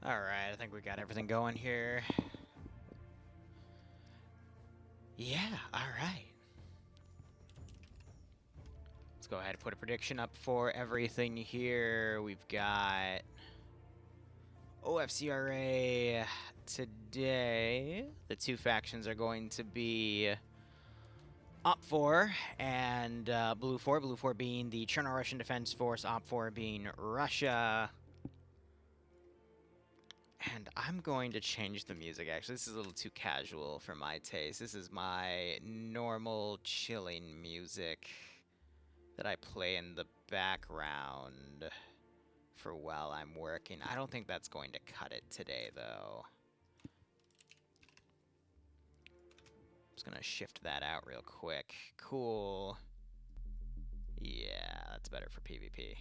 Alright, I think we got everything going here. Yeah, alright. Let's go ahead and put a prediction up for everything here. We've got OFCRA today. The two factions are going to be OPFOR and Blue 4. Blue 4 being the Cherno Russian Defense Force, OPFOR being Russia. And I'm going to change the music, actually. This is a little too casual for my taste. This is my normal chilling music that I play in the background for while I'm working. I don't think that's going to cut it today, though. Just gonna shift that out real quick. Cool. Yeah, that's better for PvP.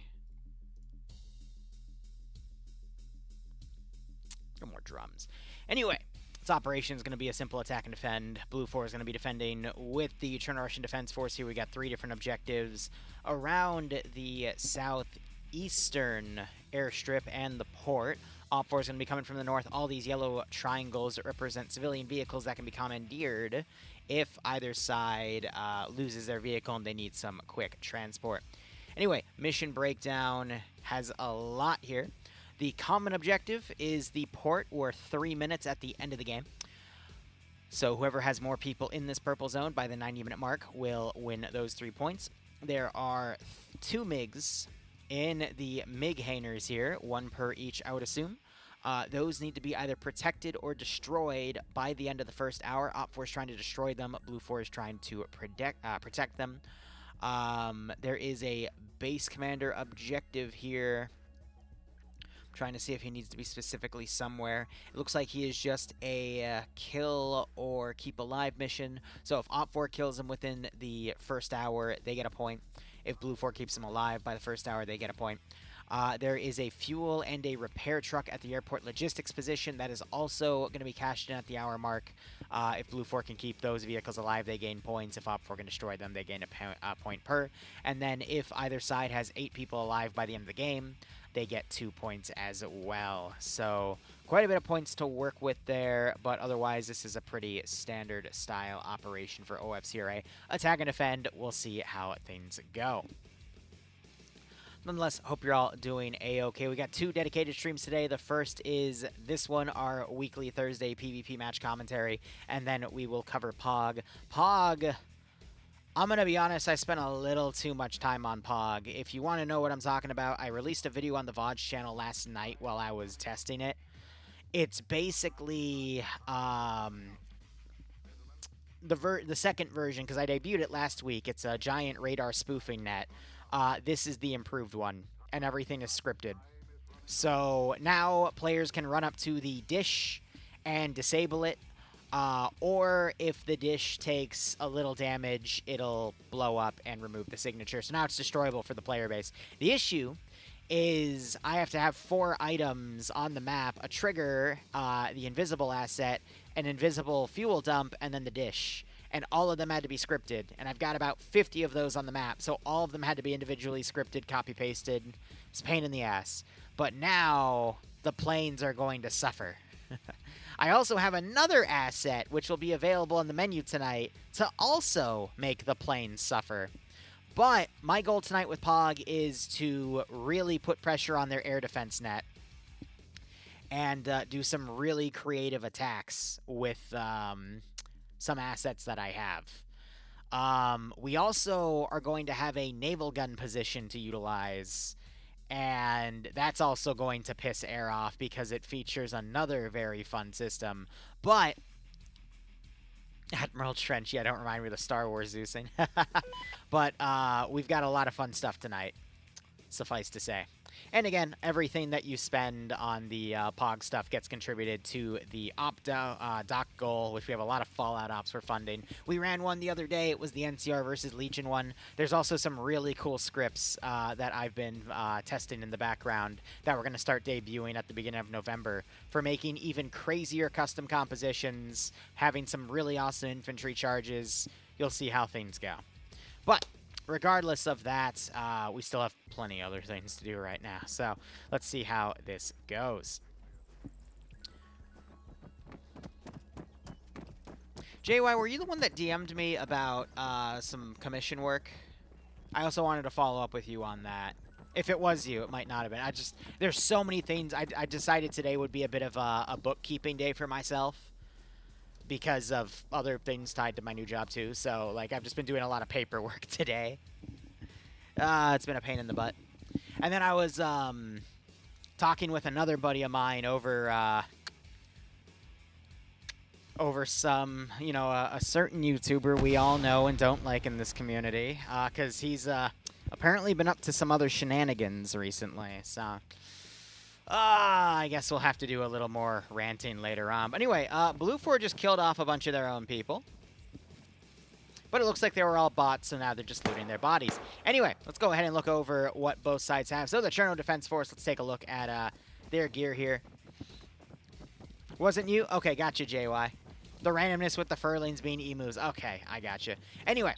No more drums. Anyway, this operation is going to be a simple attack and defend. Blue 4 is going to be defending with the Cherno Russian Defense Force. Here we got 3 different objectives around the southeastern airstrip and the port. OPFOR is going to be coming from the north. All these yellow triangles that represent civilian vehicles that can be commandeered if either side loses their vehicle and they need some quick transport. Anyway, mission breakdown has a lot here. The common objective is the port. We're 3 minutes at the end of the game. So whoever has more people in this purple zone by the 90-minute mark will win those 3 points. There are 2 MiGs in the MiG hangars here, 1 per each, I would assume. Those need to be either protected or destroyed by the end of the first hour. OPFOR is trying to destroy them. Blue 4 is trying to protect them. There is a base commander objective here. Trying to see if he needs to be specifically somewhere. It looks like he is just a kill or keep alive mission. So if OPFOR kills him within the first hour, they get a point. If Blue 4 keeps him alive by the first hour, they get a point. There is a fuel and a repair truck at the airport logistics position that is also going to be cashed in at the hour mark. If Blue 4 can keep those vehicles alive, they gain points. If OPFOR can destroy them, they gain a point per. And then if either side has 8 people alive by the end of the game, they get 2 points as well. So quite a bit of points to work with there, but otherwise this is a pretty standard style operation for OFCRA. Attack and defend, we'll see how things go. Nonetheless, hope you're all doing a-okay. We got 2 dedicated streams today. The first is this one, our weekly Thursday PvP match commentary, and then we will cover POG. POG, I'm going to be honest, I spent a little too much time on POG. If you want to know what I'm talking about, I released a video on the VODS channel last night while I was testing it. It's basically the second version, because I debuted it last week. It's a giant radar spoofing net. This is the improved one, and everything is scripted. So now players can run up to the dish and disable it. Or if the dish takes a little damage, it'll blow up and remove the signature. So now it's destroyable for the player base. The issue is I have to have 4 items on the map: a trigger, the invisible asset, an invisible fuel dump, and then the dish. And all of them had to be scripted. And I've got about 50 of those on the map, so all of them had to be individually scripted, copy-pasted. It's a pain in the ass. But now the planes are going to suffer. I also have another asset, which will be available in the menu tonight, to also make the planes suffer. But my goal tonight with POG is to really put pressure on their air defense net and do some really creative attacks with some assets that I have. We also are going to have a naval gun position to utilize, and that's also going to piss air off because it features another very fun system. But Admiral Trench, yeah, don't remind me of the Star Wars Zeusing. But we've got a lot of fun stuff tonight, suffice to say. And again, everything that you spend on the POG stuff gets contributed to the doc goal, which we have a lot of Fallout ops for funding. We ran one the other day. It was the NCR versus Legion one. There's also some really cool scripts that I've been testing in the background that we're going to start debuting at the beginning of November for making even crazier custom compositions, having some really awesome infantry charges. You'll see how things go. But regardless of that, we still have plenty of other things to do right now. So let's see how this goes. JY, were you the one that DM'd me about some commission work? I also wanted to follow up with you on that. If it was you, it might not have been. There's so many things. I decided today would be a bit of a bookkeeping day for myself because of other things tied to my new job too. So, like, I've just been doing a lot of paperwork today. It's been a pain in the butt. And then I was talking with another buddy of mine over some, you know, a certain YouTuber we all know and don't like in this community, because he's apparently been up to some other shenanigans recently. So, I guess we'll have to do a little more ranting later on. But anyway, Blue 4 just killed off a bunch of their own people. But it looks like they were all bots, so now they're just looting their bodies. Anyway, let's go ahead and look over what both sides have. So the Cherno Defense Force, let's take a look at their gear here. Wasn't you? Okay, gotcha, JY. The randomness with the furlings being emus. Okay, I gotcha. Anyway,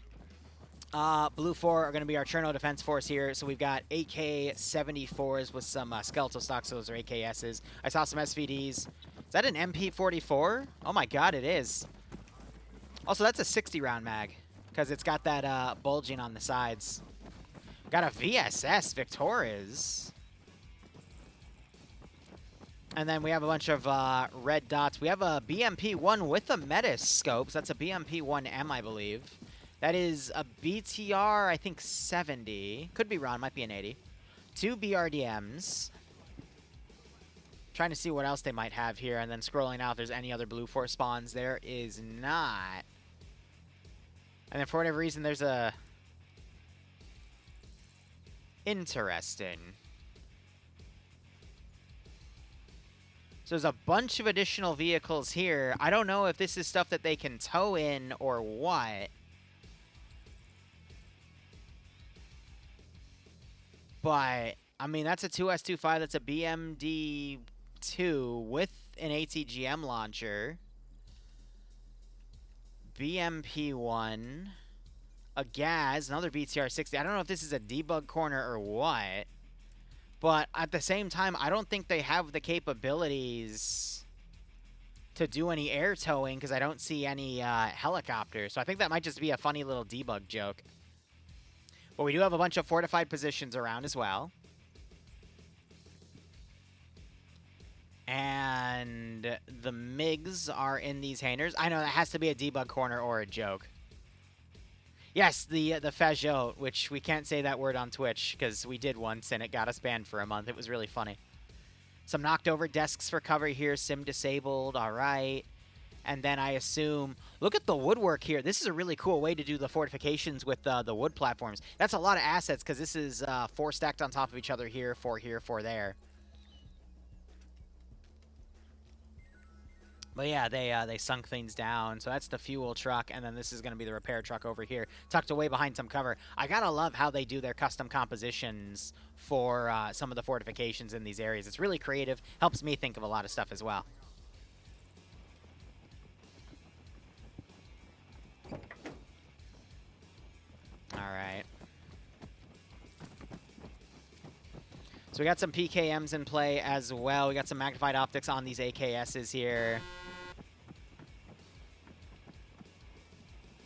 Blue 4 are going to be our Cherno Defense Force here. So we've got AK-74s with some skeletal stocks, so those are AKSs. I saw some SVDs. Is that an MP-44? Oh my god, it is. Also, that's a 60-round mag, because it's got that bulging on the sides. Got a VSS Victorias. And then we have a bunch of red dots. We have a BMP-1 with a Metascope. So that's a BMP-1M, I believe. That is a BTR, I think, 70. Could be wrong. Might be an 80. 2 BRDMs. Trying to see what else they might have here. And then scrolling out if there's any other Blue 4 spawns. There is not. And then for whatever reason, there's a... Interesting. So there's a bunch of additional vehicles here. I don't know if this is stuff that they can tow in or what. But, I mean, that's a 2S25. That's a BMD-2 with an ATGM launcher. BMP-1. A Gaz, another BTR-60. I don't know if this is a debug corner or what. But at the same time, I don't think they have the capabilities to do any air towing because I don't see any helicopters. So I think that might just be a funny little debug joke. But we do have a bunch of fortified positions around as well. And the MiGs are in these hangars. I know that has to be a debug corner or a joke. Yes, the Fajot, which we can't say that word on Twitch because we did once and it got us banned for a month. It was really funny. Some knocked over desks for cover here. Sim disabled. All right. And then I assume... Look at the woodwork here. This is a really cool way to do the fortifications with the wood platforms. That's a lot of assets because this is 4 stacked on top of each other here, 4 there. But yeah, they sunk things down. So that's the fuel truck, and then this is going to be the repair truck over here, tucked away behind some cover. I gotta love how they do their custom compositions for some of the fortifications in these areas. It's really creative. Helps me think of a lot of stuff as well. All right. So we got some PKMs in play as well. We got some magnified optics on these AKSs here.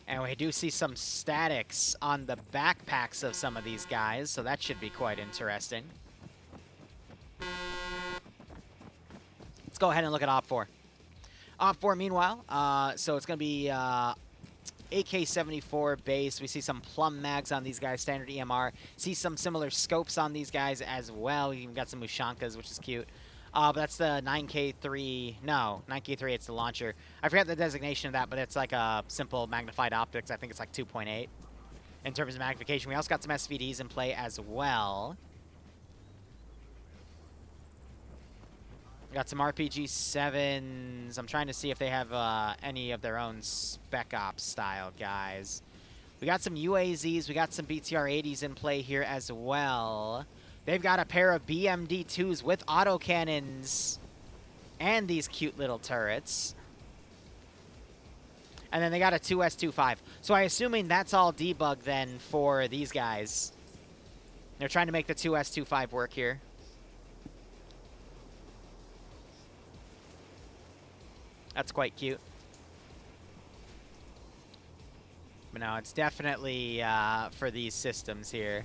And we do see some statics on the backpacks of some of these guys, so that should be quite interesting. Let's go ahead and look at Op 4. Op 4, meanwhile, so it's going to be AK-74 base. We see some plum mags on these guys, standard EMR. See some similar scopes on these guys as well. We even got some Mushankas, which is cute. But that's the 9K3. No, 9K3, it's the launcher. I forgot the designation of that, but it's like a simple magnified optics. I think it's like 2.8 in terms of magnification. We also got some SVDs in play as well. We got some RPG-7s. I'm trying to see if they have any of their own Spec Ops style guys. We got some UAZs. We got some BTR-80s in play here as well. They've got a pair of BMD-2s with autocannons and these cute little turrets. And then they got a 2S25. So I'm assuming that's all debug then for these guys. They're trying to make the 2S25 work here. That's quite cute. But no, it's definitely for these systems here.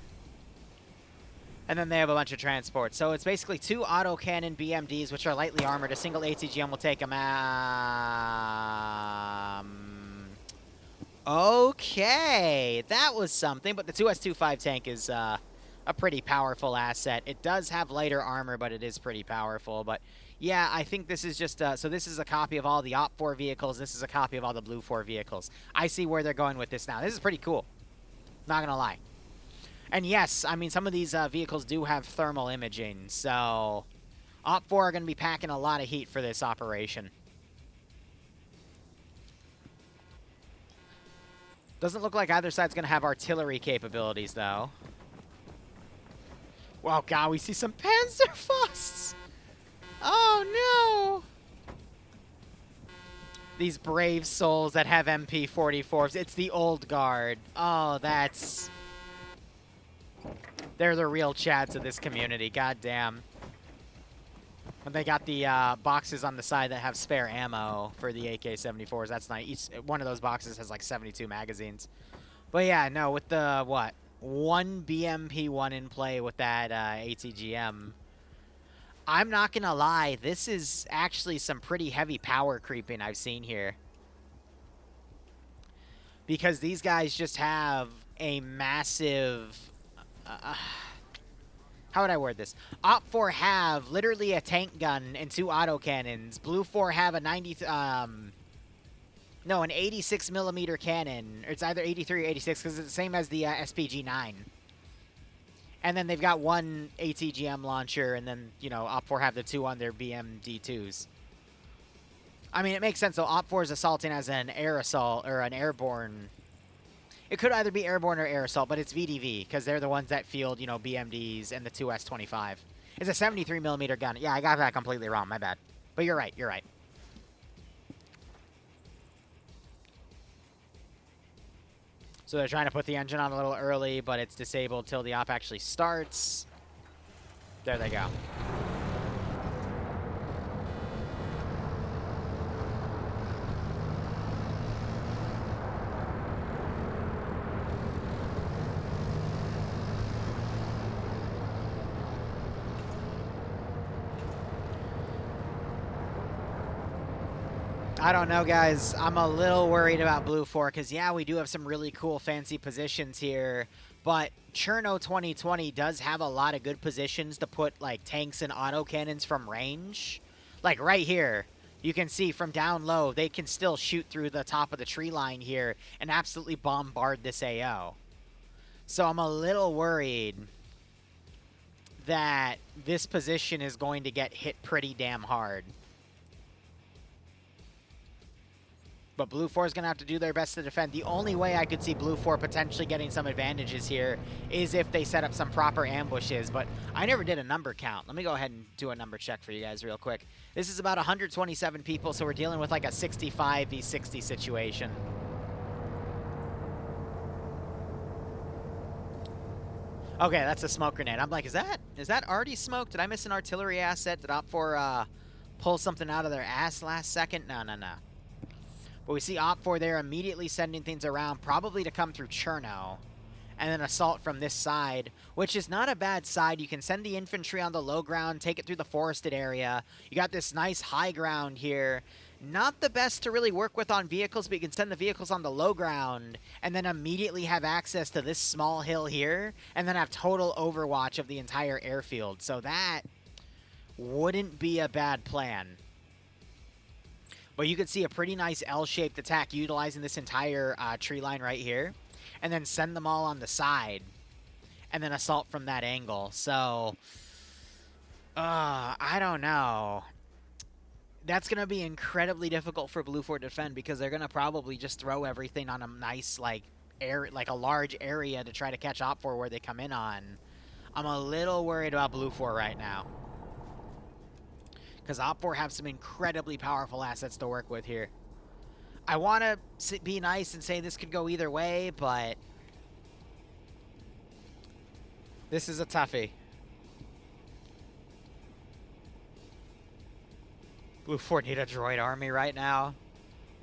And then they have a bunch of transports. So it's basically 2 autocannon BMDs, which are lightly armored. A single ATGM will take them out. Okay, that was something. But the 2S25 tank is a pretty powerful asset. It does have lighter armor, but it is pretty powerful. But yeah, I think this is just... so this is a copy of all the OP4 vehicles. This is a copy of all the Blue 4 vehicles. I see where they're going with this now. This is pretty cool. Not going to lie. And yes, I mean, some of these vehicles do have thermal imaging, so OP4 are going to be packing a lot of heat for this operation. Doesn't look like either side's going to have artillery capabilities, though. Well, God, we see some Panzerfausts! Oh, no! These brave souls that have MP44s. It's the old guard. Oh, that's... They're the real chads of this community. God damn. And they got the boxes on the side that have spare ammo for the AK-74s. That's nice. Each one of those boxes has like 72 magazines. But yeah, no, with the, what? 1 BMP-1 in play with that ATGM. I'm not going to lie. This is actually some pretty heavy power creeping I've seen here. Because these guys just have a massive... how would I word this? OP4 have literally a tank gun and 2 autocannons. Blue 4 have a an 86 millimeter cannon. It's either 83 or 86 because it's the same as the SPG-9. And then they've got 1 ATGM launcher, and then, you know, OP4 have the 2 on their BMD-2s. I mean, it makes sense, though. OP4 is assaulting as an air assault, or an airborne... It could either be airborne or air assault, but it's VDV, because they're the ones that field, you know, BMDs and the 2S25. It's a 73 millimeter gun. Yeah, I got that completely wrong. My bad. But you're right. You're right. So they're trying to put the engine on a little early, but it's disabled till the op actually starts. There they go. I don't know, guys. I'm a little worried about Blue 4 because, yeah, we do have some really cool fancy positions here, but Cherno 2020 does have a lot of good positions to put, like, tanks and autocannons from range. Like, right here, you can see from down low, they can still shoot through the top of the tree line here and absolutely bombard this AO. So I'm a little worried that this position is going to get hit pretty damn hard. But Blue 4 is going to have to do their best to defend. The only way I could see Blue 4 potentially getting some advantages here is if they set up some proper ambushes. But I never did a number count. Let me go ahead and do a number check for you guys real quick. This is about 127 people, so we're dealing with like a 65 v 60 situation. Okay, that's a smoke grenade. I'm like, is that already smoked? Did I miss an artillery asset? Did OP4 pull something out of their ass last second? No, no, no. But we see OP4 there immediately sending things around, probably to come through Cherno. And then assault from this side, which is not a bad side. You can send the infantry on the low ground, take it through the forested area. You got this nice high ground here. Not the best to really work with on vehicles, but you can send the vehicles on the low ground and then immediately have access to this small hill here and then have total overwatch of the entire airfield. So that wouldn't be a bad plan. But you could see a pretty nice L-shaped attack utilizing this entire tree line right here. And then send them all on the side. And then assault from that angle. So, I don't know. That's going to be incredibly difficult for Blue 4 to defend because they're going to probably just throw everything on a nice, like a large area to try to catch OP4 where they come in on. I'm a little worried about Blue 4 right now. Because OP4 have some incredibly powerful assets to work with here. I want to be nice and say this could go either way, but this is a toughie. Blue 4 need a droid army right now.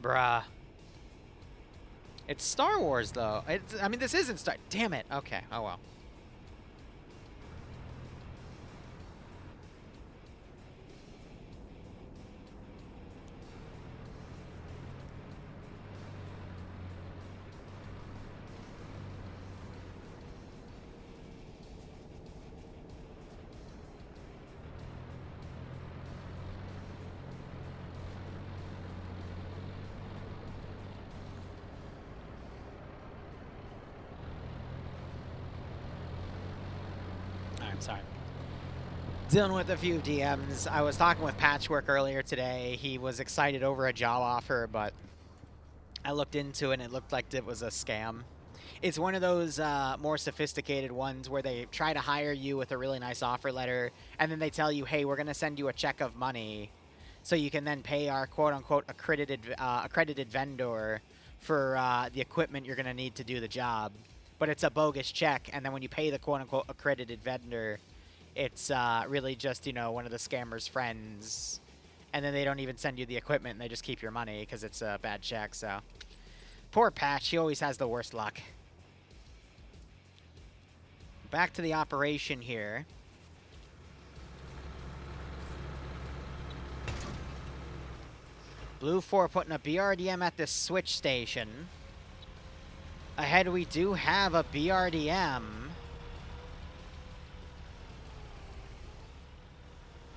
Bruh. It's Star Wars, though. I mean, this isn't Star... Damn it. Okay. Oh, well. I'm sorry. Dealing with a few DMs. I was talking with Patchwork earlier today. He was excited over a job offer, but I looked into it and it looked like it was a scam. It's one of those more sophisticated ones where they try to hire you with a really nice offer letter, and then they tell you, hey, we're going to send you a check of money so you can then pay our quote-unquote accredited vendor for the equipment you're going to need to do the job. But it's a bogus check, and then when you pay the quote-unquote accredited vendor, it's really just, you know, one of the scammer's friends. And then they don't even send you the equipment, and they just keep your money because it's a bad check, so. Poor Patch, he always has the worst luck. Back to the operation here. Blue 4 putting a BRDM at this switch station. Ahead we do have a BRDM.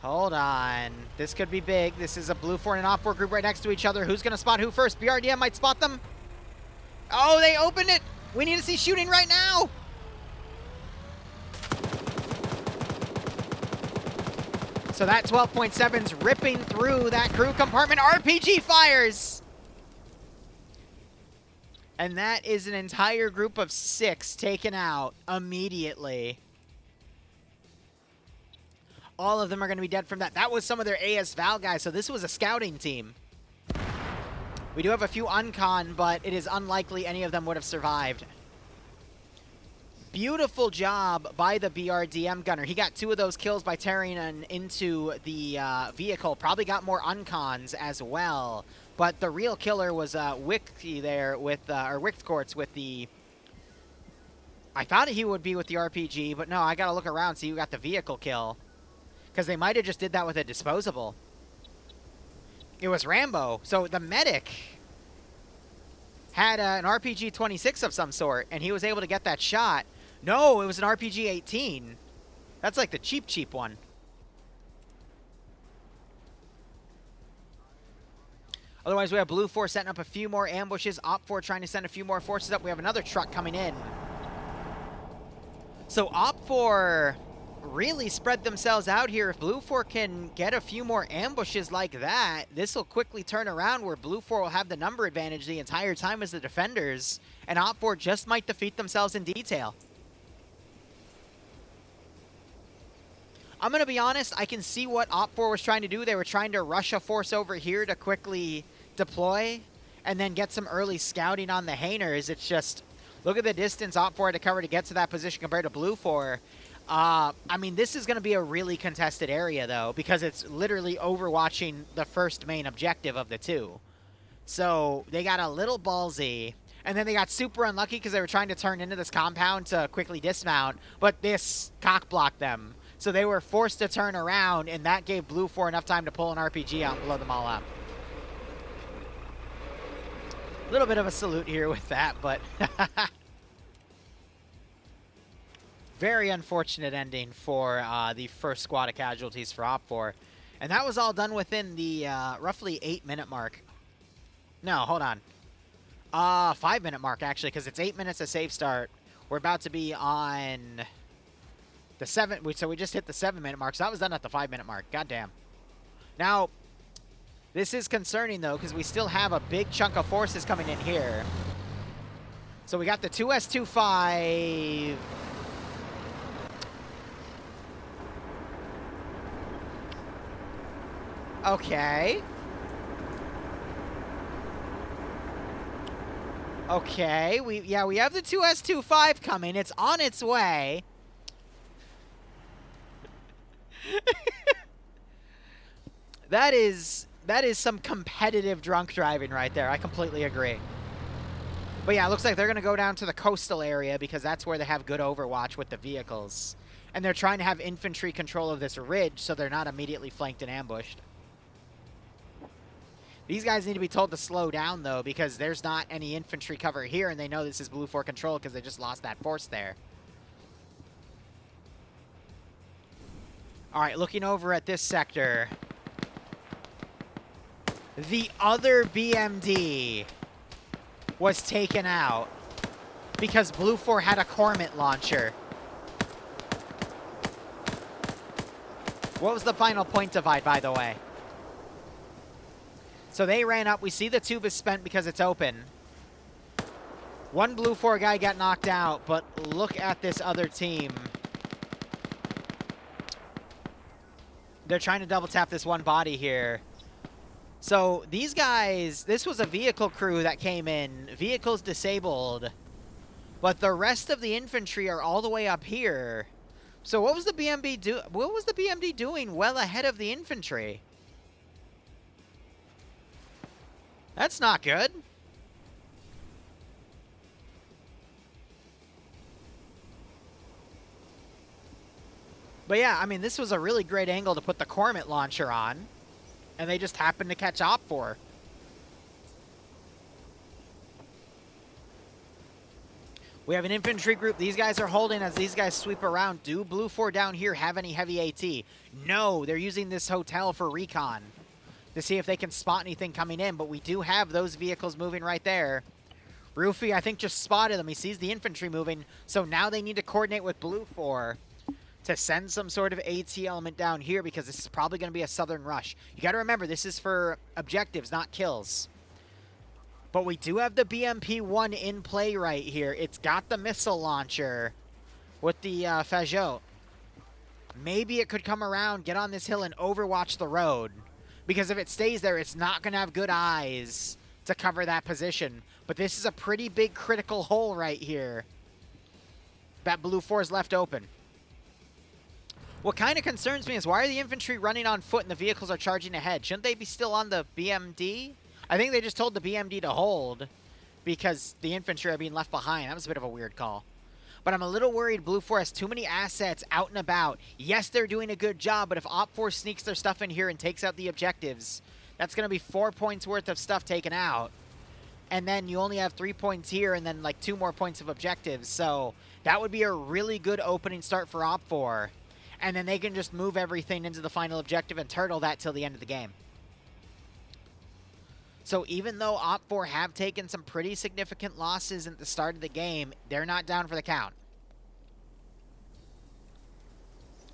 Hold on. This could be big. This is a Blue 4 and an Op 4 group right next to each other. Who's going to spot who first? BRDM might spot them. Oh, they opened it. We need to see shooting right now. So that 12.7's ripping through that crew compartment. RPG fires. And that is an entire group of 6 taken out immediately. All of them are going to be dead from that. That was some of their AS Val guys, so this was a scouting team. We do have a few uncon, but it is unlikely any of them would have survived. Beautiful job by the BRDM gunner. He got 2 of those kills by tearing into the vehicle. Probably got more uncons as well. But the real killer was Wixie there with, or Wixcourts with the... I thought he would be with the RPG, but no, I gotta look around, see who got the vehicle kill. Because they might have just did that with a disposable. It was Rambo. So the medic had an RPG-26 of some sort, and he was able to get that shot. No, it was an RPG-18. That's like the cheap one. Otherwise, we have Blue 4 setting up a few more ambushes. Op 4 trying to send a few more forces up. We have another truck coming in. So Op 4 really spread themselves out here. If Blue 4 can get a few more ambushes like that, this will quickly turn around where Blue 4 will have the number advantage the entire time as the defenders, and Op 4 just might defeat themselves in detail. I'm going to be honest, I can see what Op 4 was trying to do. They were trying to rush a force over here to quickly deploy and then get some early scouting on the Hainers. It's just, look at the distance Op 4 had to cover to get to that position compared to Blue 4. I mean, this is going to be a really contested area, though, because it's literally overwatching the first main objective of the 2. So they got a little ballsy, and then they got super unlucky because they were trying to turn into this compound to quickly dismount, but this cock-blocked them. So they were forced to turn around, and that gave Blue 4 enough time to pull an RPG out and blow them all up. A little bit of a salute here with that, but... Very unfortunate ending for the first squad of casualties for Op 4. And that was all done within the roughly 8-minute mark. No, hold on. 5-minute mark, actually, because it's 8 minutes of safe start. We're about to be on the 7... So we just hit the 7-minute mark, so that was done at the 5-minute mark. Goddamn. Now, this is concerning, though, because we still have a big chunk of forces coming in here. So we got the 2S25... Okay. Okay, we have the 2S25 coming. It's on its way. That is some competitive drunk driving right there. I completely agree. But yeah, it looks like they're going to go down to the coastal area because that's where they have good overwatch with the vehicles. And they're trying to have infantry control of this ridge so they're not immediately flanked and ambushed. These guys need to be told to slow down, though, because there's not any infantry cover here, and they know this is Blue 4 control because they just lost that force there. All right, looking over at this sector. The other BMD was taken out because Blue 4 had a Cormant launcher. What was the final point divide, by the way? So they ran up. We see the tube is spent because it's open. One Blue 4 guy got knocked out, but look at this other team. They're trying to double tap this one body here. So these guys, this was a vehicle crew that came in. Vehicles disabled. But the rest of the infantry are all the way up here. So what was the BMD doing well ahead of the infantry? That's not good. But yeah, I mean, this was a really great angle to put the Cormant launcher on. And they just happened to catch OFCRA. We have an infantry group. These guys are holding as these guys sweep around. Do Blue 4 down here have any heavy AT? No, they're using this hotel for recon to see if they can spot anything coming in, but we do have those vehicles moving right there. Roofy, I think, just spotted them. He sees the infantry moving, so now they need to coordinate with Blue 4 to send some sort of AT element down here because this is probably going to be a southern rush. You got to remember, this is for objectives, not kills. But we do have the BMP-1 in play right here. It's got the missile launcher with the Fajot. Maybe it could come around, get on this hill, and overwatch the road. Because if it stays there, it's not going to have good eyes to cover that position. But this is a pretty big critical hole right here that Blue 4 is left open. What kind of concerns me is why are the infantry running on foot and the vehicles are charging ahead? Shouldn't they be still on the BMD? I think they just told the BMD to hold because the infantry are being left behind. That was a bit of a weird call. But I'm a little worried Blue 4 has too many assets out and about. Yes, they're doing a good job, but if OPFOR sneaks their stuff in here and takes out the objectives, that's going to be 4 points worth of stuff taken out. And then you only have 3 points here and then like 2 more points of objectives. So that would be a really good opening start for OPFOR. And then they can just move everything into the final objective and turtle that till the end of the game. So even though OPFOR have taken some pretty significant losses at the start of the game, they're not down for the count.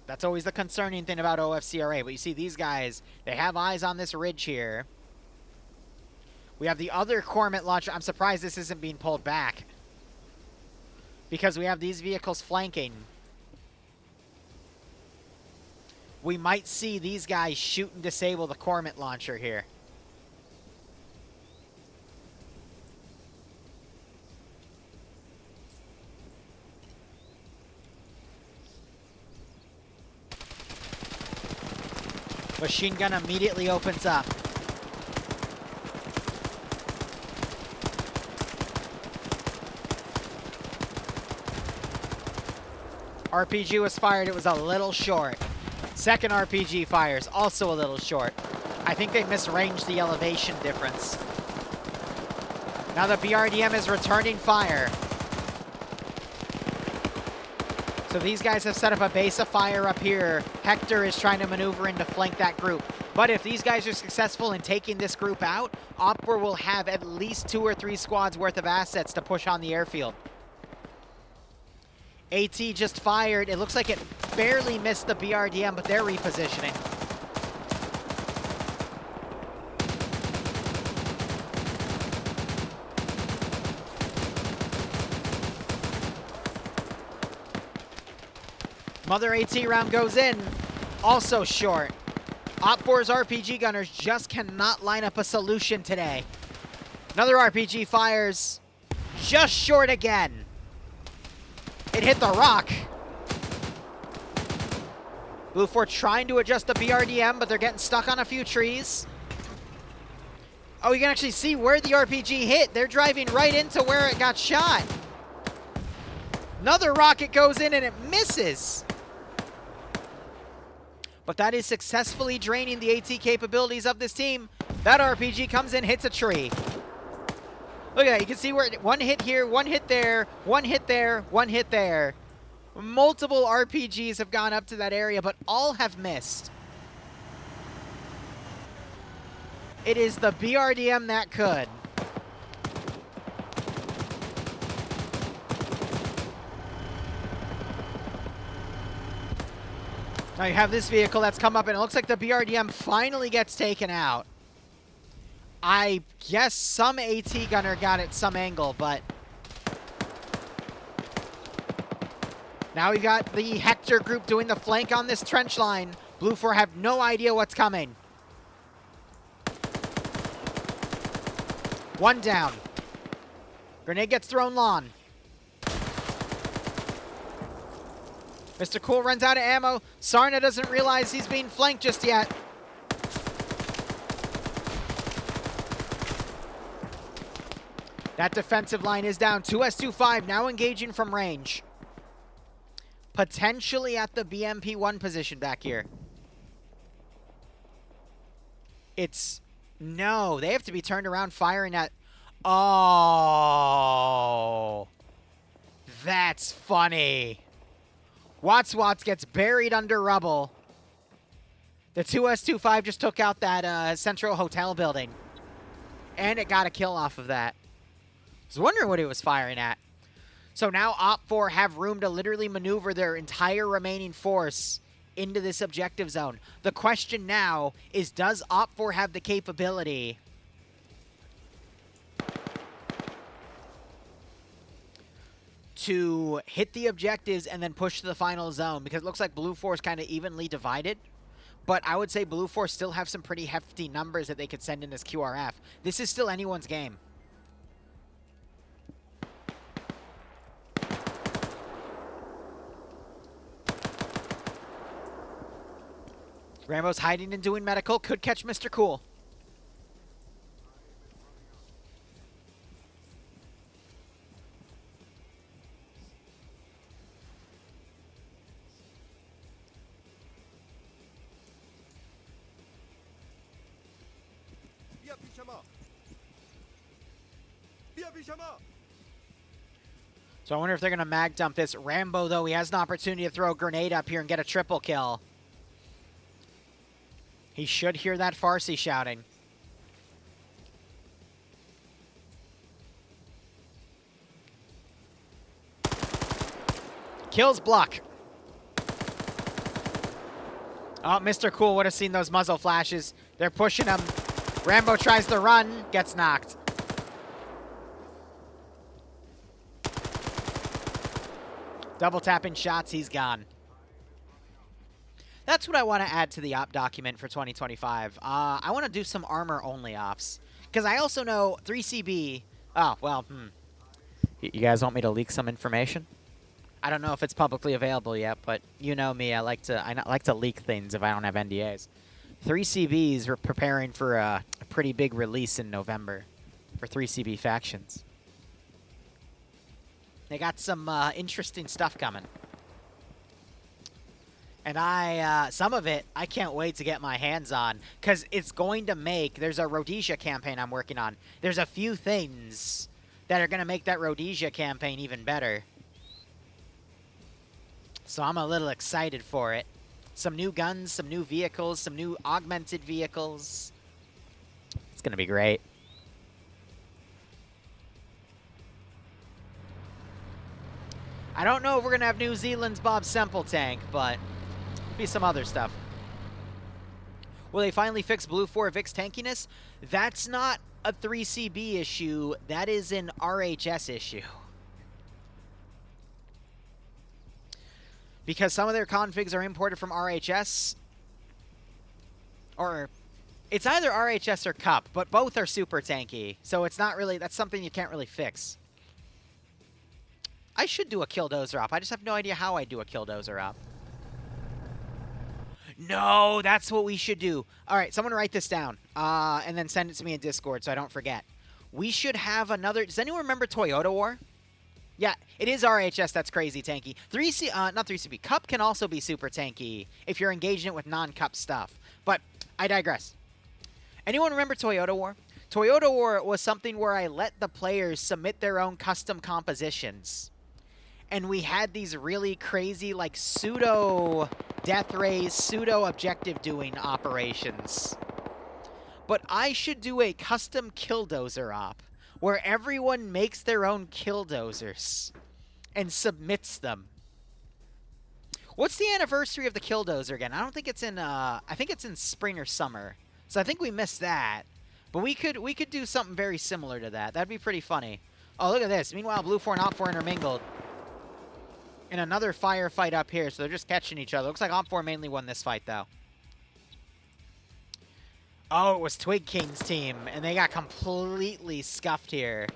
That's always the concerning thing about OFCRA. But you see these guys, they have eyes on this ridge here. We have the other Cormant launcher. I'm surprised this isn't being pulled back, because we have these vehicles flanking. We might see these guys shoot and disable the Cormant launcher here. Machine gun immediately opens up. RPG was fired. It was a little short. Second RPG fires, also a little short. I think they misranged the elevation difference. Now the BRDM is returning fire. So these guys have set up a base of fire up here. Hector is trying to maneuver in to flank that group. But if these guys are successful in taking this group out, OPFOR will have at least 2 or 3 squads worth of assets to push on the airfield. AT just fired. It looks like it barely missed the BRDM, but they're repositioning. Mother AT round goes in, also short. OPFOR's RPG gunners just cannot line up a solution today. Another RPG fires, just short again. It hit the rock. Blue 4 trying to adjust the BRDM, but they're getting stuck on a few trees. Oh, you can actually see where the RPG hit. They're driving right into where it got shot. Another rocket goes in and it misses. But that is successfully draining the AT capabilities of this team. That RPG comes in, hits a tree. Look at that. You can see where one hit here, one hit there, one hit there, one hit there. Multiple RPGs have gone up to that area, but all have missed. It is the BRDM that could. Now you have this vehicle that's come up, and it looks like the BRDM finally gets taken out. I guess some AT gunner got it some angle, but... Now we got the Hector group doing the flank on this trench line. Blue 4 have no idea what's coming. One down. Grenade gets thrown lawn. Mr. Cool runs out of ammo. Sarna doesn't realize he's being flanked just yet. That defensive line is down. 2S25 now engaging from range. Potentially at the BMP-1 position back here. It's... No, they have to be turned around firing at... Oh. That's funny. Watts gets buried under rubble. The 2S25 just took out that Central Hotel building. And it got a kill off of that. I was wondering what it was firing at. So now OPFOR have room to literally maneuver their entire remaining force into this objective zone. The question now is, does OPFOR have the capability to hit the objectives and then push to the final zone? Because it looks like Blue 4 is kind of evenly divided. But I would say Blue 4 still have some pretty hefty numbers that they could send in as QRF. This is still anyone's game. Rambo's hiding and doing medical. Could catch Mr. Cool. So I wonder if they're going to mag dump this. Rambo, though, he has an opportunity to throw a grenade up here and get a triple kill. He should hear that Farsi shouting. Kills block. Oh, Mr. Cool would have seen those muzzle flashes. They're pushing him. Rambo tries to run, gets knocked. Double tapping shots, he's gone. That's what I want to add to the op document for 2025. I want to do some armor-only ops. Because I also know 3CB... Oh, well, You guys want me to leak some information? I don't know if it's publicly available yet, but you know me. I like to leak things if I don't have NDAs. 3CBs are preparing for a pretty big release in November for 3CB factions. They got some interesting stuff coming. And some of it, I can't wait to get my hands on, because it's going to make, there's a Rhodesia campaign I'm working on. There's a few things that are going to make that Rhodesia campaign even better. So I'm a little excited for it. Some new guns, some new vehicles, some new augmented vehicles. It's going to be great. I don't know if we're going to have New Zealand's Bob Semple tank, but... be some other stuff. Will they finally fix Blue 4 Vic's tankiness? That's not a 3CB issue. That is an RHS issue. Because some of their configs are imported from RHS. Or it's either RHS or Cup, but both are super tanky. So it's not really, that's something you can't really fix. I should do a Killdozer op. I just have no idea how I do a Killdozer op. No, that's what we should do. All right, someone write this down and then send it to me in Discord so I don't forget. We should have another... Does anyone remember Toyota War? Yeah, it is RHS that's crazy tanky. Not 3CP. Cup can also be super tanky if you're engaging it with non-Cup stuff. But I digress. Anyone remember Toyota War? Toyota War was something where I let the players submit their own custom compositions. And we had these really crazy, like, pseudo death rays, pseudo objective doing operations. But I should do a custom killdozer op where everyone makes their own killdozers and submits them. What's the anniversary of the killdozer again? I don't think it's in I think it's in spring or summer. So I think we missed that. But we could do something very similar to that. That'd be pretty funny. Oh, look at this. Meanwhile, Blue 4 and Op 4 intermingled. In another firefight up here, so they're just catching each other. Looks like Op 4 mainly won this fight, though. Oh, it was Twig King's team, and they got completely scuffed here.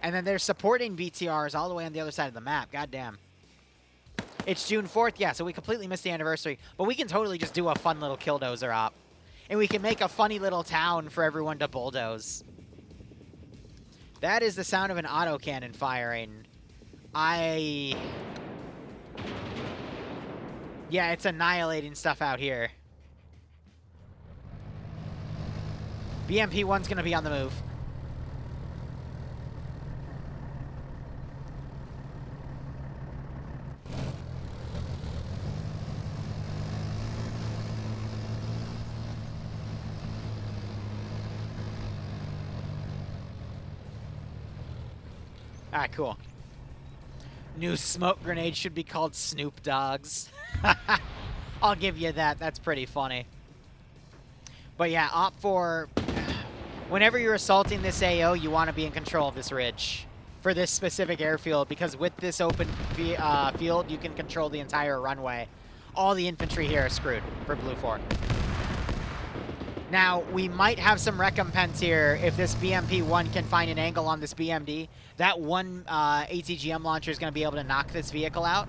And then they're supporting BTRs all the way on the other side of the map. Goddamn. It's June 4th, yeah, so we completely missed the anniversary. But we can totally just do a fun little killdozer op. And we can make a funny little town for everyone to bulldoze. That is the sound of an autocannon firing. Yeah, it's annihilating stuff out here. BMP1's going to be on the move. Alright, cool. New smoke grenade should be called Snoop Dogs. I'll give you that. That's pretty funny. But yeah, Op 4... Whenever you're assaulting this AO, you want to be in control of this ridge for this specific airfield, because with this open field, you can control the entire runway. All the infantry here are screwed for Blue 4. Now, we might have some recompense here if this BMP-1 can find an angle on this BMD. That one ATGM launcher is going to be able to knock this vehicle out.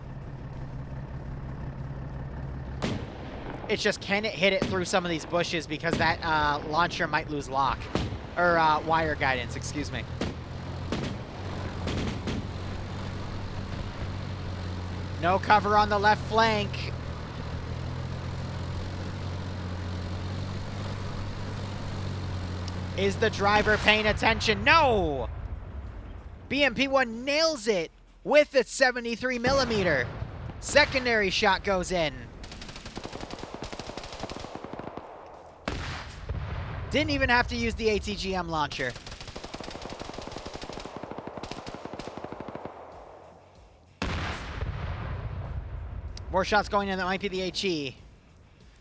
It's just, can it hit it through some of these bushes, because that launcher might lose lock. Or wire guidance, excuse me. No cover on the left flank. Is the driver paying attention? No! BMP-1 nails it with its 73 millimeter. Secondary shot goes in. Didn't even have to use the ATGM launcher. More shots going in. That might be the HE.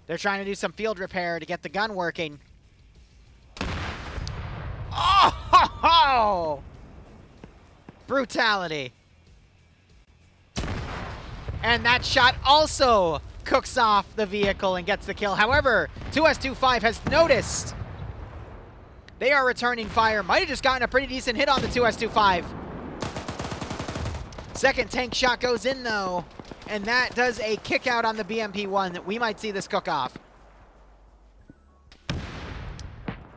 They're trying to do some field repair to get the gun working. Oh! Brutality. And that shot also cooks off the vehicle and gets the kill. However, 2S25 has noticed. They are returning fire. Might have just gotten a pretty decent hit on the 2S25. Second tank shot goes in, though. And that does a kick out on the BMP-1. We might see this cook off.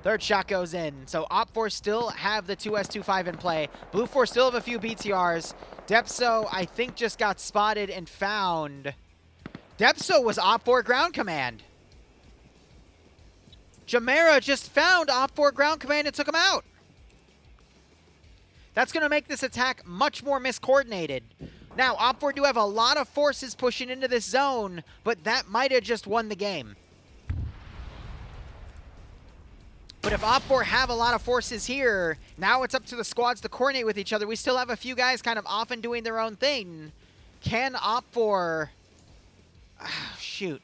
Third shot goes in. So Op 4 still have the 2S25 in play. Blue 4 still have a few BTRs. Depso, I think, just got spotted and found. Depso was Op 4 ground command. Jamera just found Op 4 ground command and took him out. That's going to make this attack much more miscoordinated. Now, Op 4 do have a lot of forces pushing into this zone, but that might have just won the game. But if Op 4 have a lot of forces here, now it's up to the squads to coordinate with each other. We still have a few guys kind of off and doing their own thing. Can Op 4... shoot.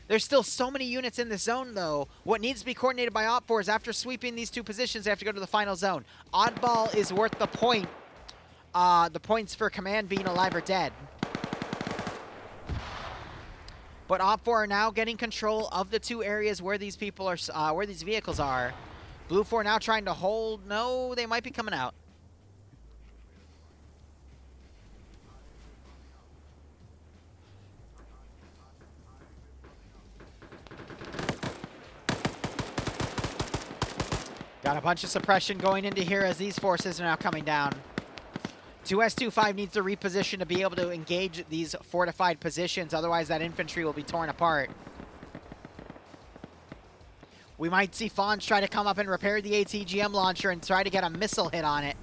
There's still so many units in this zone, though. What needs to be coordinated by Op 4 is after sweeping these two positions, they have to go to the final zone. Oddball is worth the point. The points for command being alive or dead. But Op 4 are now getting control of the two areas where these people are, where these vehicles are. Blue 4 now trying to hold. No, they might be coming out. Got a bunch of suppression going into here as these forces are now coming down. 2S25 needs to reposition to be able to engage these fortified positions. Otherwise, that infantry will be torn apart. We might see Fawns try to come up and repair the ATGM launcher and try to get a missile hit on it.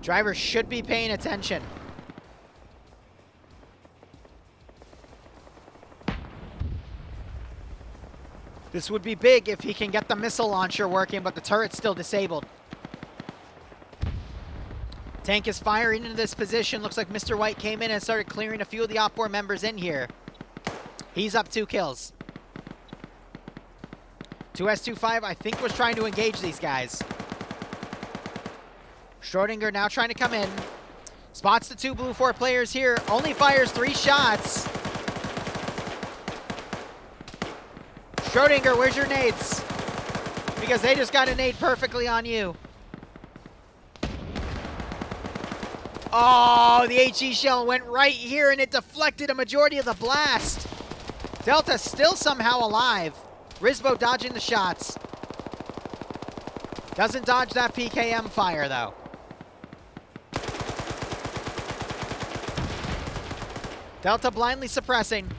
Drivers should be paying attention. This would be big if he can get the missile launcher working, but the turret's still disabled. Tank is firing into this position. Looks like Mr. White came in and started clearing a few of the OPFOR members in here. He's up 2 kills. 2S25, I think, was trying to engage these guys. Schrodinger now trying to come in. Spots the 2 Blue 4 players here. Only fires 3 shots. Schrodinger, where's your nades? Because they just got a nade perfectly on you. Oh, the HE shell went right here and it deflected a majority of the blast. Delta still somehow alive. Rizbo dodging the shots. Doesn't dodge that PKM fire, though. Delta blindly suppressing.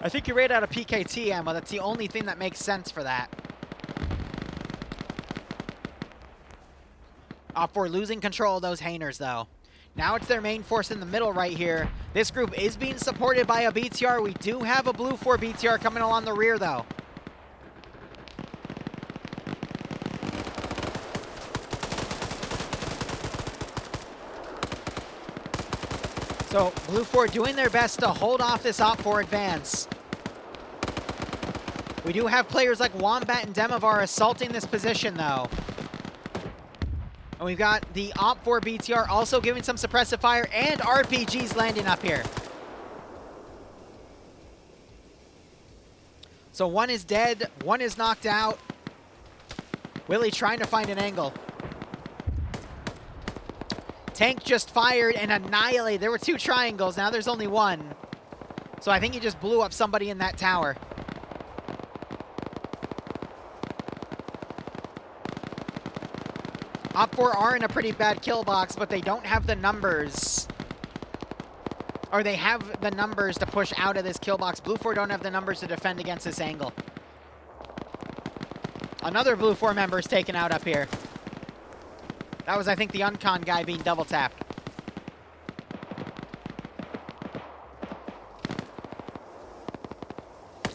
I think you ran out of PKT ammo. That's the only thing that makes sense for that. OPFOR losing control of those Hainers, though. Now it's their main force in the middle right here. This group is being supported by a BTR. We do have a Blue 4 BTR coming along the rear, though. So, Blue 4 doing their best to hold off this OPFOR advance. We do have players like Wombat and Demovar assaulting this position, though. And we've got the OPFOR BTR also giving some suppressive fire, and RPGs landing up here. So one is dead, one is knocked out. Willie trying to find an angle. Tank just fired and annihilated. There were 2 triangles, now there's only 1. So I think he just blew up somebody in that tower. OPFOR are in a pretty bad kill box, but they don't have the numbers. Or they have the numbers to push out of this kill box. Blue 4 don't have the numbers to defend against this angle. Another Blue 4 member is taken out up here. That was, I think, the Uncon guy being double tapped.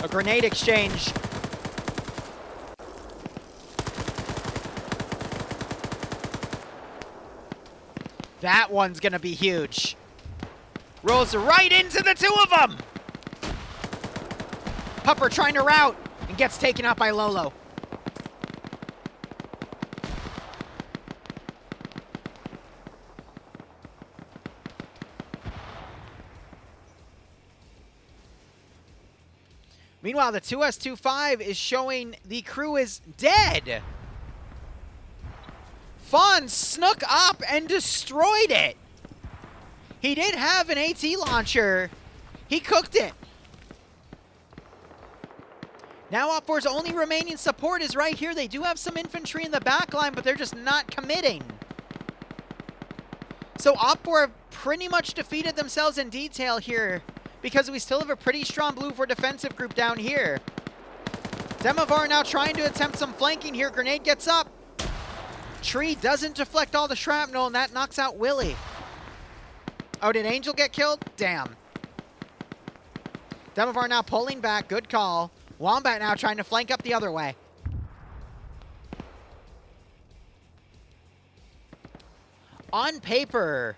A grenade exchange. That one's gonna be huge. Rolls right into the 2 of them. Pupper trying to rout and gets taken out by Lolo. Meanwhile, the 2S25 is showing the crew is dead. Fawns snuck up and destroyed it. He did have an AT launcher. He cooked it. Now OPFOR's only remaining support is right here. They do have some infantry in the back line, but they're just not committing. So OPFOR have pretty much defeated themselves in detail here, because we still have a pretty strong Blue 4 defensive group down here. Demovar now trying to attempt some flanking here. Grenade gets up. Tree doesn't deflect all the shrapnel, and that knocks out Willie. Oh, did Angel get killed? Damn. Demovar now pulling back. Good call. Wombat now trying to flank up the other way. On paper,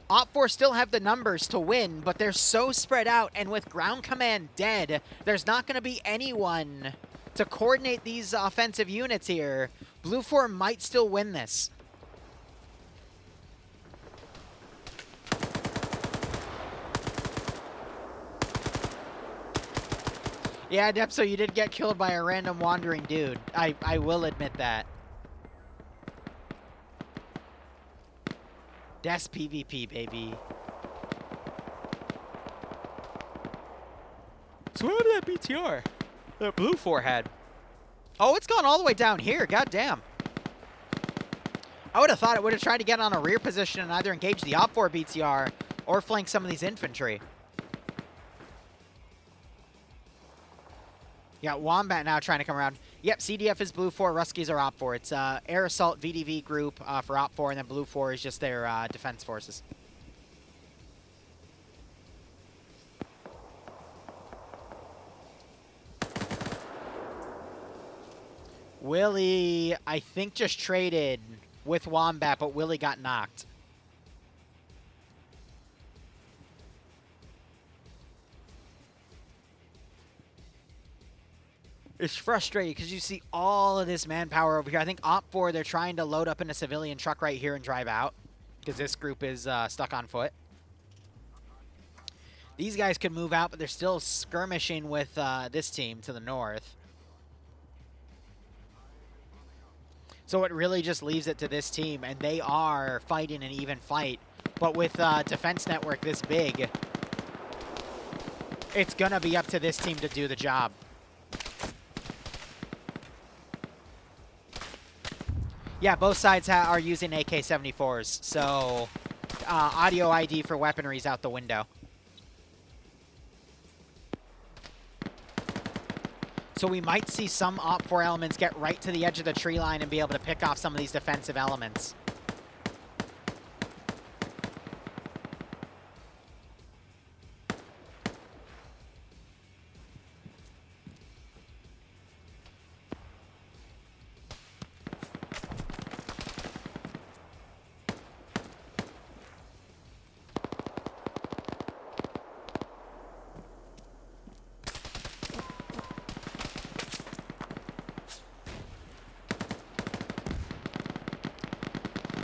OPFOR still have the numbers to win, but they're so spread out, and with ground command dead, there's not going to be anyone to coordinate these offensive units here. Blue 4 might still win this. Yeah, Depso, you did get killed by a random wandering dude. I will admit that. That's PvP, baby. So what happened to that BTR? That blue 4 had. Oh, it's gone all the way down here. God damn. I would have thought it would have tried to get on a rear position and either engage the OPFOR BTR or flank some of these infantry. Yeah, Wombat now trying to come around. Yep, CDF is blue 4, Ruskies are OPFOR. It's Air Assault VDV group for OPFOR, and then blue 4 is just their defense forces. Willie, I think, just traded with Wombat, but Willie got knocked. It's frustrating because you see all of this manpower over here. I think OPFOR, they're trying to load up in a civilian truck right here and drive out because this group is stuck on foot. These guys could move out, but they're still skirmishing with this team to the north. So it really just leaves it to this team, and they are fighting an even fight. But with defense network this big, it's going to be up to this team to do the job. Yeah, both sides are using AK-74s, so audio ID for weaponry is out the window. So we might see some OPFOR elements get right to the edge of the tree line and be able to pick off some of these defensive elements.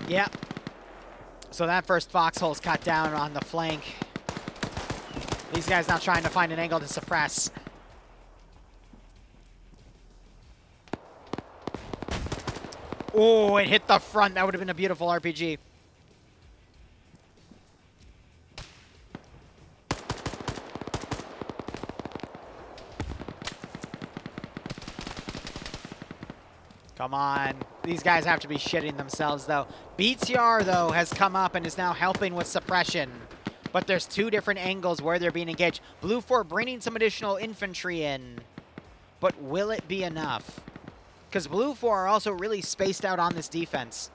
Yep. So that first foxhole's cut down on the flank. These guys now trying to find an angle to suppress. Oh, it hit the front. That would have been a beautiful RPG. Come on. These guys have to be shitting themselves, though. BTR, though, has come up and is now helping with suppression. But there's two different angles where they're being engaged. Blue 4 bringing some additional infantry in. But will it be enough? Because Blue 4 are also really spaced out on this defense.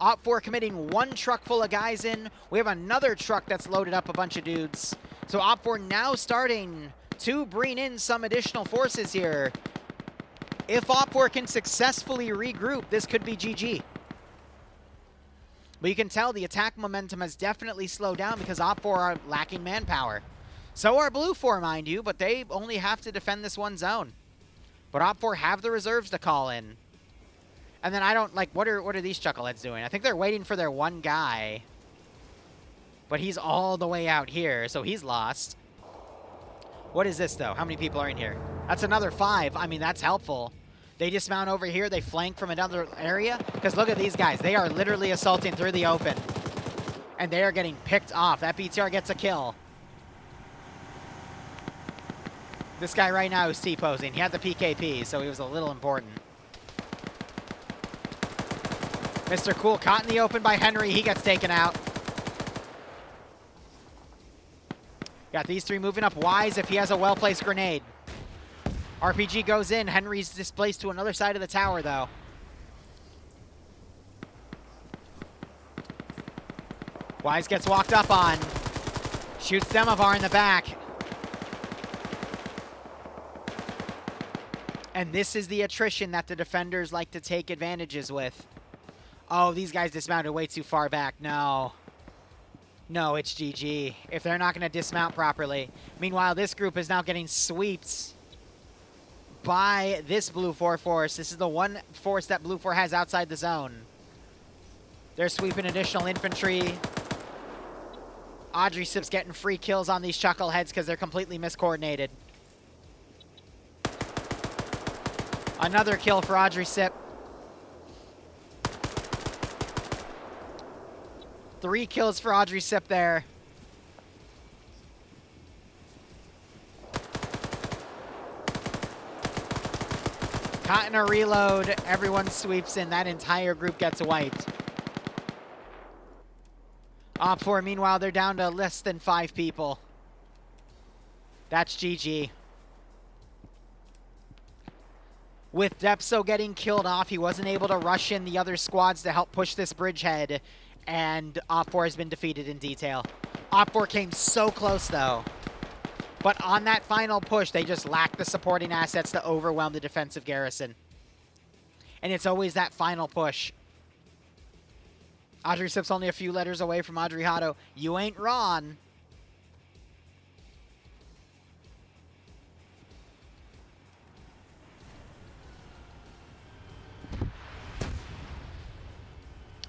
OPFOR committing one truck full of guys in. We have another truck that's loaded up a bunch of dudes. So OPFOR now starting to bring in some additional forces here. If OPFOR can successfully regroup, this could be GG. But you can tell the attack momentum has definitely slowed down because OPFOR are lacking manpower. So are Blue 4, mind you, but they only have to defend this one zone. But OPFOR have the reserves to call in. And then I don't, like, what are these chuckleheads doing? I think they're waiting for their one guy. But he's all the way out here, so he's lost. What is this, though? How many people are in here? That's another 5. I mean, that's helpful. They dismount over here. They flank from another area. Because look at these guys. They are literally assaulting through the open. And they are getting picked off. That BTR gets a kill. This guy right now is T-posing. He had the PKP, so he was a little important. Mr. Cool caught in the open by Henry. He gets taken out. Got these 3 moving up. Wise if he has a well-placed grenade. RPG goes in. Henry's displaced to another side of the tower, though. Wise gets walked up on. Shoots Demovar in the back. And this is the attrition that the defenders like to take advantages with. Oh, these guys dismounted way too far back. No. No, it's GG. If they're not going to dismount properly. Meanwhile, this group is now getting sweeps by this Blue 4 force. This is the one force that Blue 4 has outside the zone. They're sweeping additional infantry. Audrey Sip's getting free kills on these chuckleheads because they're completely miscoordinated. Another kill for Audrey Sip. 3 kills for Audrey Sip there. Caught in a reload. Everyone sweeps in. That entire group gets wiped. OFCRA, meanwhile, they're down to less than 5 people. That's GG. With Depso getting killed off, he wasn't able to rush in the other squads to help push this bridgehead, and OFCRA has been defeated in detail. OFCRA came so close, though. But on that final push, they just lacked the supporting assets to overwhelm the defensive garrison. And it's always that final push. Audrey Sip's only a few letters away from Audrey Hotto. You ain't wrong.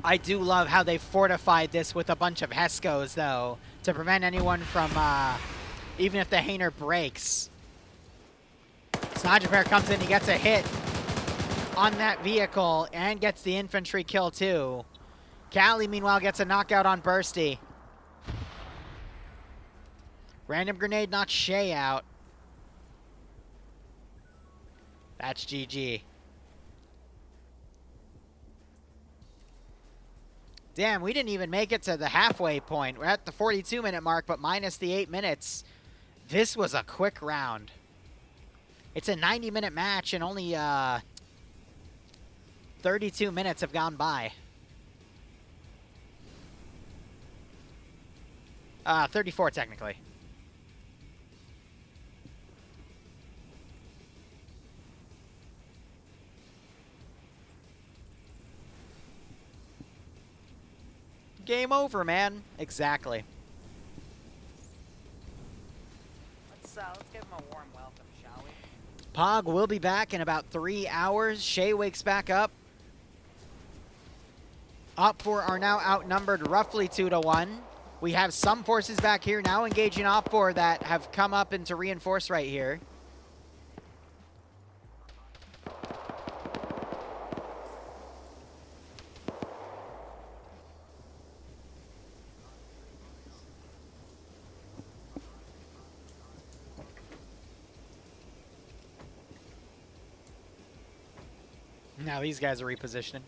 I do love how they fortified this with a bunch of Heskos, though, to prevent anyone from, even if the Hainer breaks. Snodgepair comes in, he gets a hit on that vehicle and gets the infantry kill, too. Callie, meanwhile, gets a knockout on Bursty. Random grenade knocks Shay out. That's GG. Damn, we didn't even make it to the halfway point. We're at the 42-minute mark, but minus the 8 minutes. This was a quick round. It's a 90-minute match, and only 32 minutes have gone by. 34, technically. Game over, man. Exactly. Let's give him a warm welcome, shall we? Pog will be back in about 3 hours. Shay wakes back up. OFCRA are now outnumbered roughly 2-1. We have some forces back here now engaging OFCRA that have come up into reinforce right here. Now these guys are repositioning.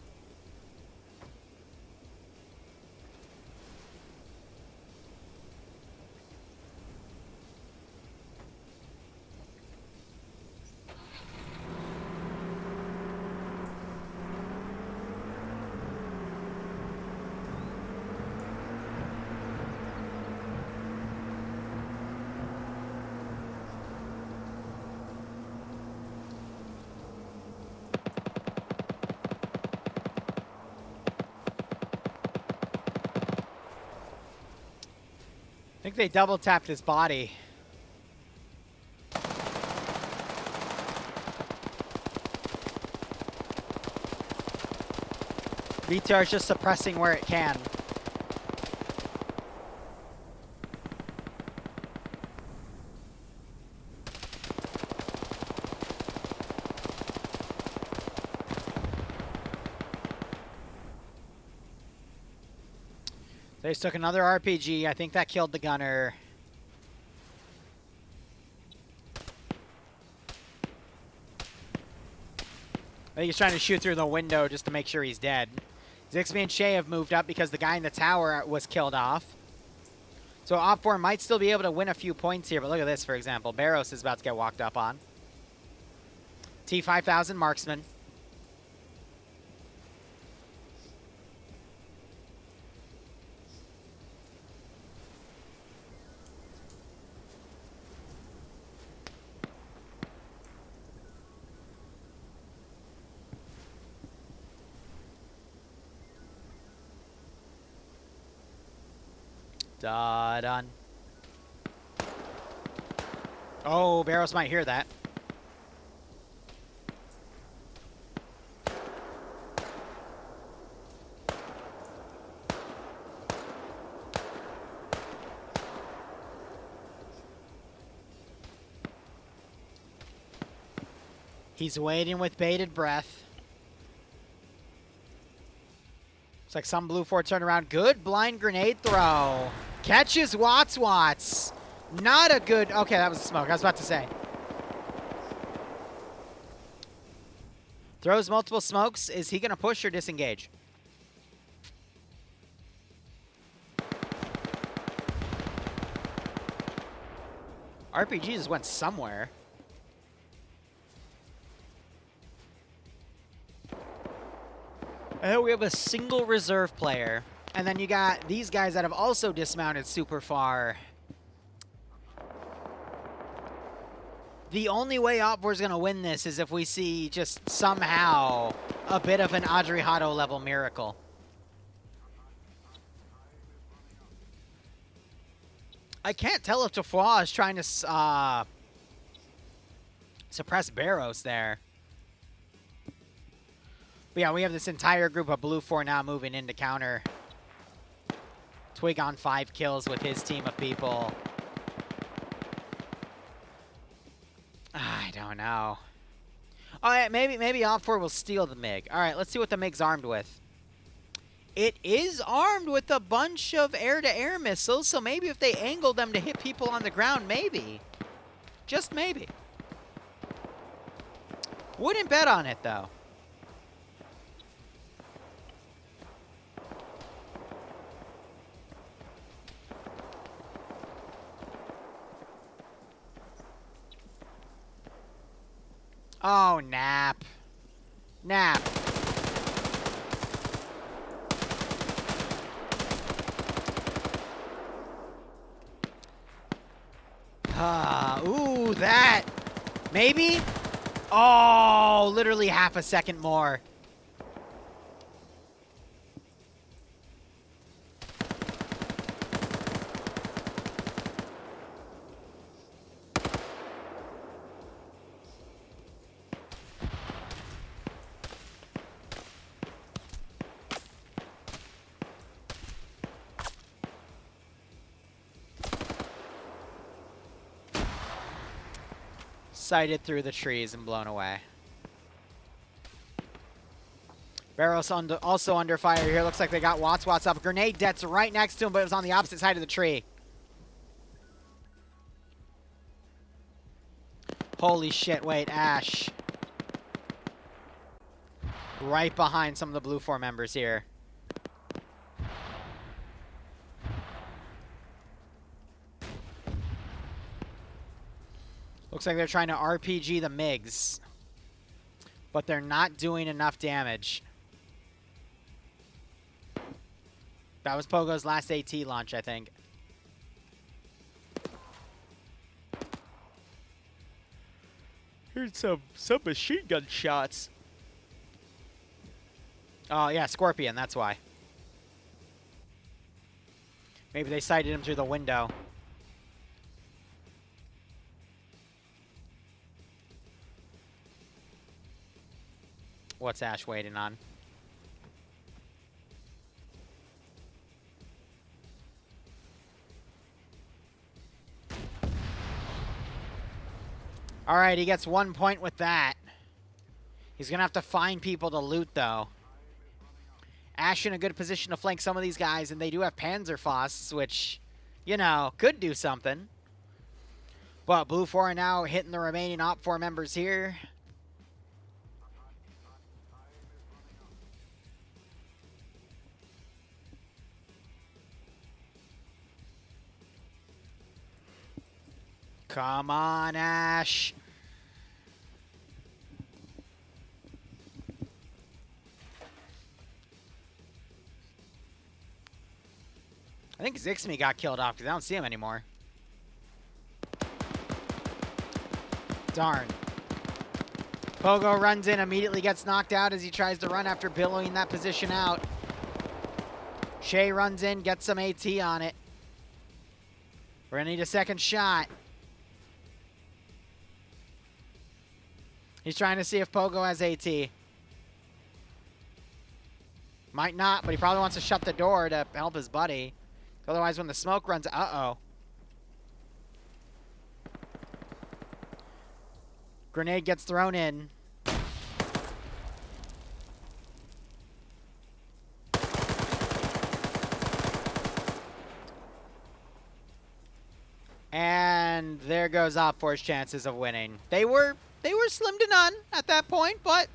I think they double tapped his body. VTR is just suppressing where it can. They just took another RPG. I think that killed the gunner. I think he's trying to shoot through the window just to make sure he's dead. Zixby and Shay have moved up because the guy in the tower was killed off. So OFCRA might still be able to win a few points here, but look at this, for example. Barros is about to get walked up on. T-5000 marksman. Done. Oh, Barros might hear that. He's waiting with bated breath. Looks like some blue 4 turn around. Good blind grenade throw. Catches Watts. Not a good... Okay, that was a smoke. I was about to say. Throws multiple smokes. Is he going to push or disengage? RPG just went somewhere. We have a single reserve player. And then you got these guys that have also dismounted super far. The only way OFCRA is going to win this is if we see just somehow a bit of an Adriano level miracle. I can't tell if Tafua is trying to suppress Barros there. But yeah, we have this entire group of blue 4 now moving into counter. Twig on 5 kills with his team of people. I don't know. All right, maybe OFCRA will steal the MiG. All right, let's see what the MiG's armed with. It is armed with a bunch of air-to-air missiles, so maybe if they angle them to hit people on the ground, maybe. Just maybe. Wouldn't bet on it, though. Oh, nap. Nap. Ooh, that. Maybe? Oh, literally half a second more. Sighted through the trees and blown away. Barros also under fire here. Looks like they got Watts up. Grenade Det's right next to him, but it was on the opposite side of the tree. Holy shit, wait, Ash. Right behind some of the Blue 4 members here. Looks like they're trying to RPG the MiGs. But they're not doing enough damage. That was Pogo's last AT launch, I think. Here's some machine gun shots. Oh, yeah, Scorpion, that's why. Maybe they sighted him through the window. What's Ash waiting on? All right, he gets 1 point with that. He's going to have to find people to loot, though. Ash in a good position to flank some of these guys, and they do have Panzerfausts, which, you know, could do something. But Blue 4 are now hitting the remaining OPFOR members here. Come on, Ash. I think Zixmy got killed off because I don't see him anymore. Darn. Pogo runs in, immediately gets knocked out as he tries to run after billowing that position out. Shay runs in, gets some AT on it. We're gonna need a second shot. He's trying to see if Pogo has AT. Might not, but he probably wants to shut the door to help his buddy. Otherwise, when the smoke runs... Uh-oh. Grenade gets thrown in. And there goes OFCRA's chances of winning. They were slim to none at that point, but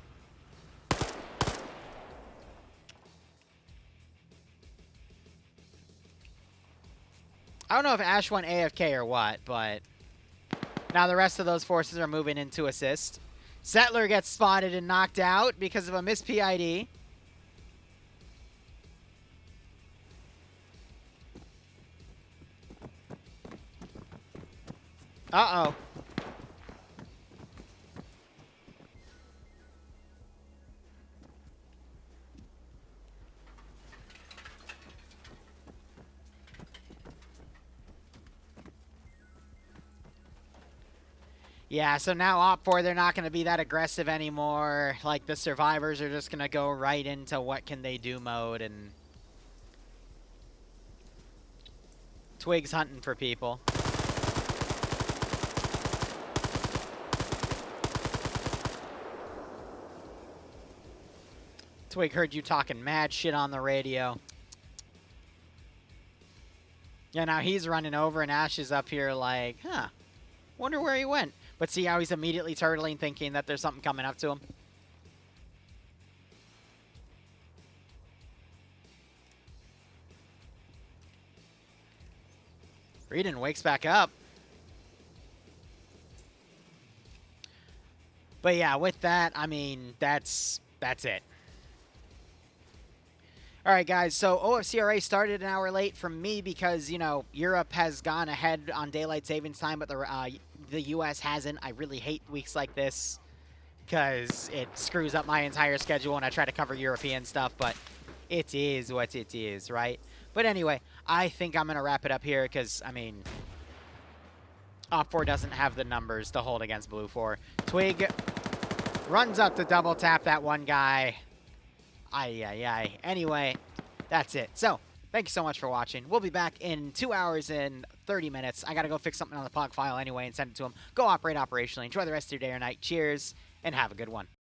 I don't know if Ash went AFK or what, but now the rest of those forces are moving in to assist. Settler gets spotted and knocked out because of a missed PID. Uh-oh. Yeah, so now OPFOR, they're not going to be that aggressive anymore. Like, the survivors are just going to go right into what can they do mode, and Twig's hunting for people. Twig heard you talking mad shit on the radio. Yeah, now he's running over, and Ash is up here like, huh, wonder where he went. But see how he's immediately turtling, thinking that there's something coming up to him? Reedon wakes back up. But yeah, with that, I mean, that's it. All right, guys, so OFCRA started an hour late from me because, you know, Europe has gone ahead on daylight savings time, but the U.S. hasn't. I really hate weeks like this because it screws up my entire schedule when I try to cover European stuff, but it is what it is, right? But anyway, I think I'm going to wrap it up here because, I mean, OPFOR doesn't have the numbers to hold against Blue 4. Twig runs up to double tap that one guy. Ay. Anyway, that's it. So, thank you so much for watching. We'll be back in 2 hours and 30 minutes. I got to go fix something on the POG file anyway and send it to him. Go operate operationally. Enjoy the rest of your day or night. Cheers, and have a good one.